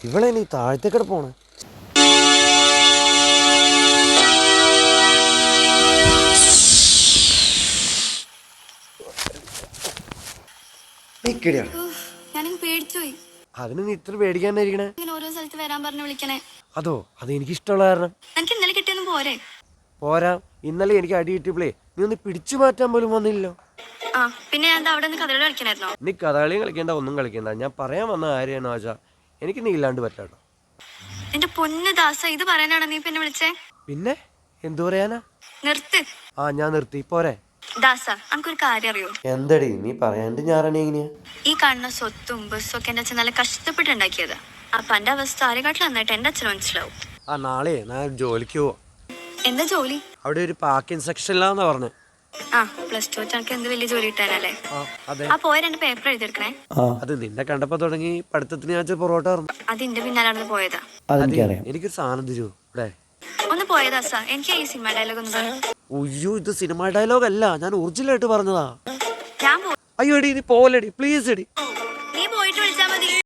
ഇവളെ നീ താഴത്തേക്കടെ പോണേ. പേടിച്ചുപോയി. അതിന് നീ ഇത്ര പേടിക്കാനായിരിക്കണേ? ഓരോ സ്ഥലത്ത് വരാൻ പറഞ്ഞു വിളിക്കണേ. അതോ അത് എനിക്ക് ഇഷ്ടമുള്ള കാരണം. എനിക്ക് ഇന്നലെ കിട്ടിയൊന്നും പോരെ? പോരാ, ഇന്നലെ എനിക്ക് അടി കിട്ടിയപ്പോളേ നീ ഒന്ന് പിടിച്ചു മാറ്റാൻ പോലും വന്നില്ലല്ലോ. ആ പിന്നെ ഞാൻ അവിടെ നിന്ന് കഥകളി കളിക്കണായിരുന്നോ? നീ കഥകളിയും കളിക്കണ്ട, ഒന്നും കളിക്കണ്ട. ഞാൻ പറയാൻ വന്ന കാര്യമാണ് ആശാ, എനിക്ക് നീ ഇല്ലാണ്ട് പറ്റാട്ടോ. എന്റെ പൊന്ന് ദാസ, ഇത് പറയാനാണ് നീ പിന്നെ വിളിച്ചേ? പിന്നെ എന്തു പറയാനാ? നിർത്ത്. ആ ഞാൻ നിർത്തി, പോരെ? ദാസ, നമുക്കൊരു കാര്യം അറിയോ? എന്തടി നീ പറയാണ്ട് ഞാറാണി എങ്ങനെയാ? ഈ കാണുന്ന സ്വത്തും ബസ്സും ഒക്കെ എന്റെ അച്ഛൻ നല്ല കഷ്ടപ്പെട്ടുണ്ടാക്കിയത്. അപ്പൊ എന്റെ അവസ്ഥ ആരെക്കാട്ടിൽ നന്നായിട്ട് എന്റെ അച്ഛന് മനസ്സിലാവും. ആ നാളെ ഞാൻ ജോലിക്ക് പോവാ. എന്താ ജോലി? അവിടെ ഒരു പാക്കിംഗ് സെക്ഷനിലാന്നാ പറഞ്ഞേ. ആ +2 എനിക്ക് എന്ത് വലിയ ജോലി കിട്ടാനല്ലേ? അതെ. ആ പോയ 2 പേപ്പർ എഴുതിയെടുക്കണേ. അത് നിന്നെ കണ്ടപ്പോ തുടങ്ങി പഠിത്തത്തിന് ഞാൻ പൊറോട്ട പറഞ്ഞു. അതിന്റെ പിന്നാലാണ് പോയതാ. എനിക്കൊരു സാധനം തരൂ ഇവിടെ. ഒന്ന് പോയതാ സാ, എനിക്ക് ഈ സിനിമ ഡയലോഗ് ഒന്ന് പറ. അയ്യോ ഇത് സിനിമ ഡയലോഗ് അല്ല, ഞാൻ ഒറിജിനൽ ആയിട്ട് പറഞ്ഞതാ. ഞാൻ അയ്യോ എടി നീ പോവല്ലേടി, പ്ലീസ് എടി.